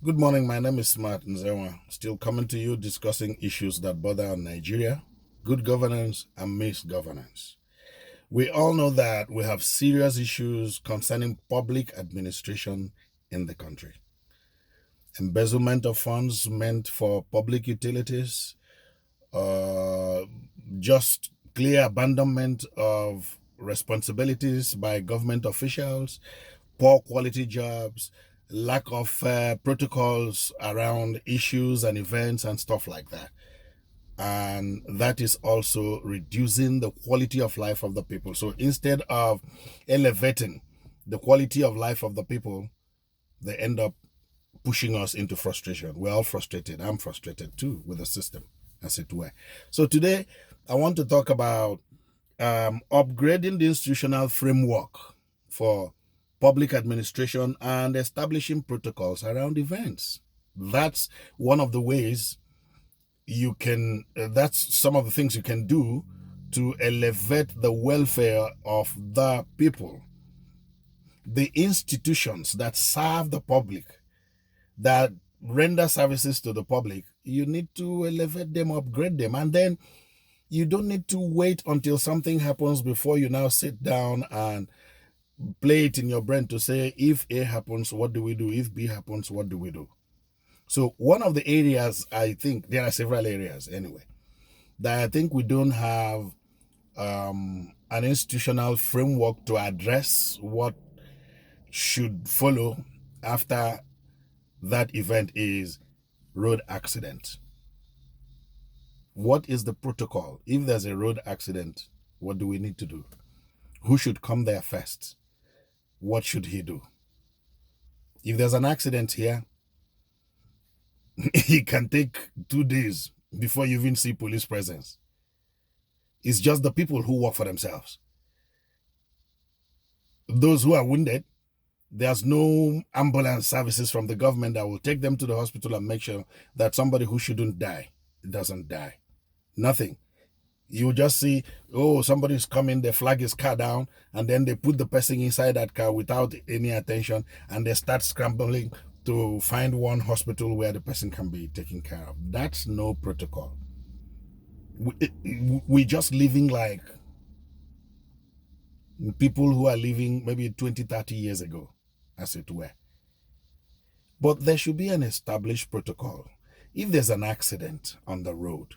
Good morning. My name is Smart Nzewa. Still coming to you discussing issues that bother Nigeria, good governance and misgovernance. We all know that we have serious issues concerning public administration in the country. Embezzlement of funds meant for public utilities, uh, just clear abandonment of responsibilities by government officials, poor quality jobs, lack of protocols around issues and events and stuff like that. And that is also reducing the quality of life of the people. So instead of elevating the quality of life of the people, they end up pushing us into frustration. We're all frustrated. I'm frustrated too with the system, as it were. So today, I want to talk about upgrading the institutional framework for public administration and establishing protocols around events. That's one of the ways you can, that's some of the things you can do to elevate the welfare of the people. The institutions that serve the public, that render services to the public, you need to elevate them, upgrade them, and then you don't need to wait until something happens before you now sit down and play it in your brain to say, if A happens, what do we do? If B happens, what do we do? So one of the areas, I think there are several areas anyway, that I think we don't have an institutional framework to address what should follow after that event is road accident. What is the protocol? If there's a road accident, what do we need to do? Who should come there first? What should he do? If there's an accident here, it can take 2 days before you even see police presence. It's just the people who work for themselves. Those who are wounded, there's no ambulance services from the government that will take them to the hospital and make sure that somebody who shouldn't die doesn't die. Nothing. You just see, oh, somebody's coming, they flag his car down, and then they put the person inside that car without any attention, and they start scrambling to find one hospital where the person can be taken care of. That's no protocol. We're just living like people who are living maybe 20, 30 years ago, as it were. But there should be an established protocol. If there's an accident on the road,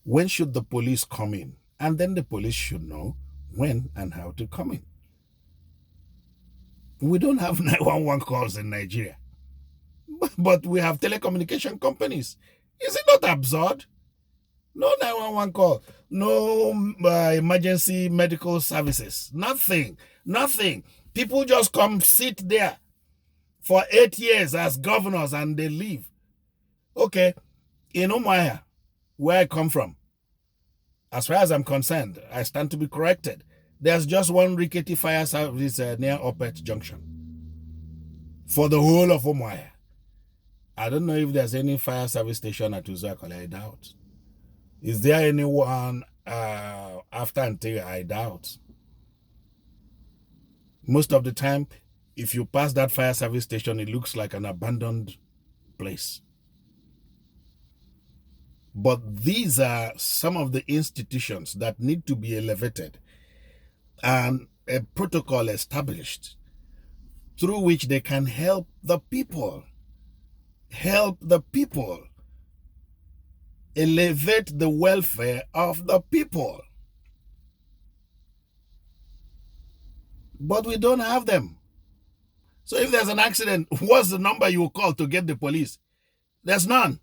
when should the police come in? And then the police should know when and how to come in. We don't have 911 calls in Nigeria, but we have telecommunication companies. Is it not absurd? No 911 call, no emergency medical services, nothing. People just come sit there for 8 years as governors and they leave. Okay, in Umuahia, where I come from, as far as I'm concerned, I stand to be corrected. There's just one rickety fire service near Opet Junction for the whole of Umuahia. I don't know if there's any fire service station at Uzuakole. I doubt. Is there anyone after Antigua? I doubt. Most of the time, if you pass that fire service station, it looks like an abandoned place. But these are some of the institutions that need to be elevated and a protocol established through which they can help the people, elevate the welfare of the people. But we don't have them. So if there's an accident, what's the number you call to get the police? There's none.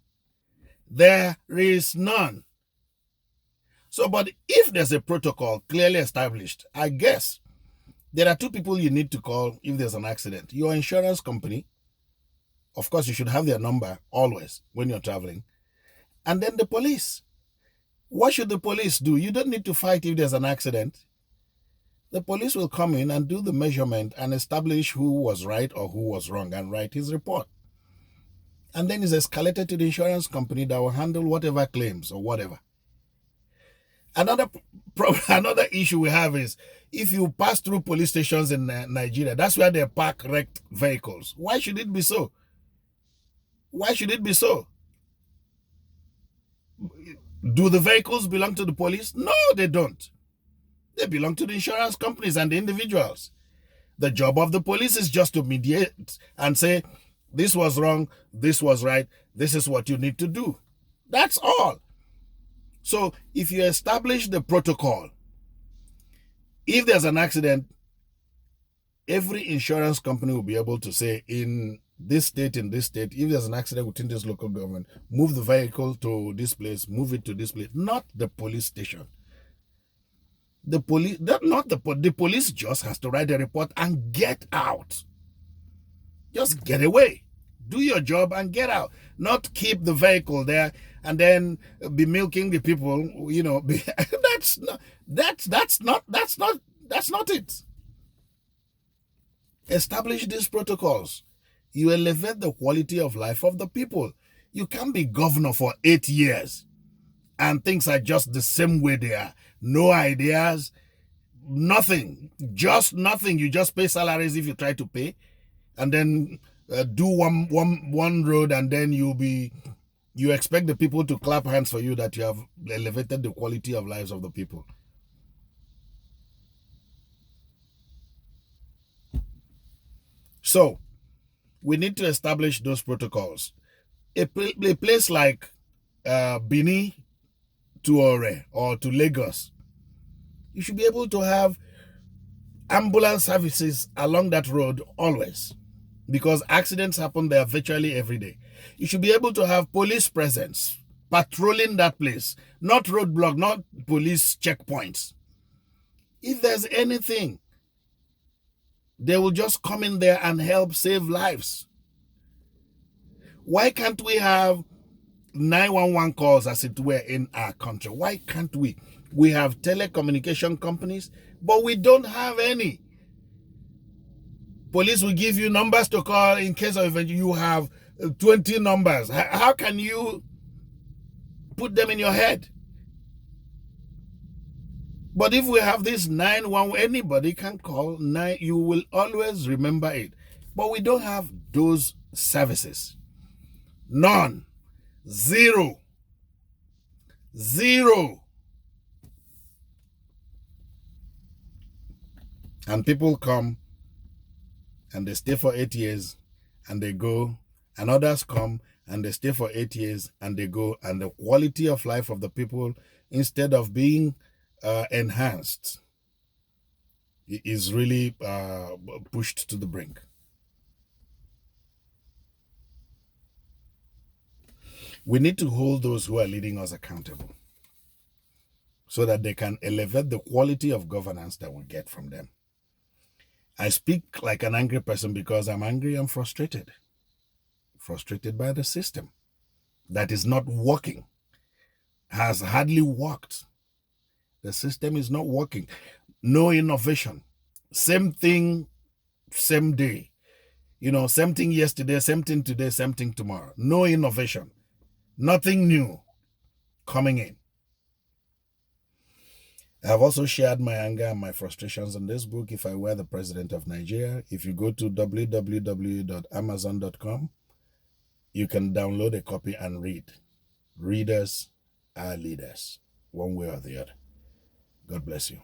There is none. So, but if there's a protocol clearly established, I guess there are 2 people you need to call if there's an accident. Your insurance company, of course, you should have their number always when you're traveling. And then the police. What should the police do? You don't need to fight if there's an accident. The police will come in and do the measurement and establish who was right or who was wrong and write his report. And then it's escalated to the insurance company that will handle whatever claims or whatever. Another issue we have is if you pass through police stations in Nigeria, that's where they park wrecked vehicles. Why should it be so? Why should it be so? Do the vehicles belong to the police? No, they don't. They belong to the insurance companies and the individuals. The job of the police is just to mediate and say, this was wrong, this was right, this is what you need to do. That's all. So if you establish the protocol, if there's an accident, every insurance company will be able to say, in this state, if there's an accident within this local government, move the vehicle to this place, move it to this place, not the police station. The police, the police just has to write a report and get out. Just get away. Do your job and get out. Not keep the vehicle there and then be milking the people. You know, that's not it. Establish these protocols. You elevate the quality of life of the people. You can't be governor for 8 years and things are just the same way they are. No ideas, nothing, just nothing. You just pay salaries if you try to pay, and then do one road, and then you expect the people to clap hands for you that you have elevated the quality of lives of the people. So we need to establish those protocols. A place like Benin to Ore or to Lagos, you should be able to have ambulance services along that road always, because accidents happen there virtually every day. You should be able to have police presence patrolling that place, not roadblock, not police checkpoints. If there's anything, they will just come in there and help save lives. Why can't we have 911 calls, as it were, in our country? Why can't we? We have telecommunication companies, but we don't have any. Police will give you numbers to call in case of event. You have 20 numbers. How can you put them in your head? But if we have this 911, anybody can call 9, you will always remember it. But we don't have those services. None. Zero. And people come and they stay for 8 years and they go, and others come and they stay for 8 years and they go, and the quality of life of the people, instead of being enhanced, is really pushed to the brink. We need to hold those who are leading us accountable so that they can elevate the quality of governance that we get from them. I speak like an angry person because I'm angry and frustrated. Frustrated by the system that is not working, has hardly worked. The system is not working. No innovation. Same thing, same day. You know, same thing yesterday, same thing today, same thing tomorrow. No innovation. Nothing new coming in. I have also shared my anger and my frustrations in this book, If I Were the President of Nigeria. If you go to www.amazon.com, you can download a copy and read. Readers are leaders, one way or the other. God bless you.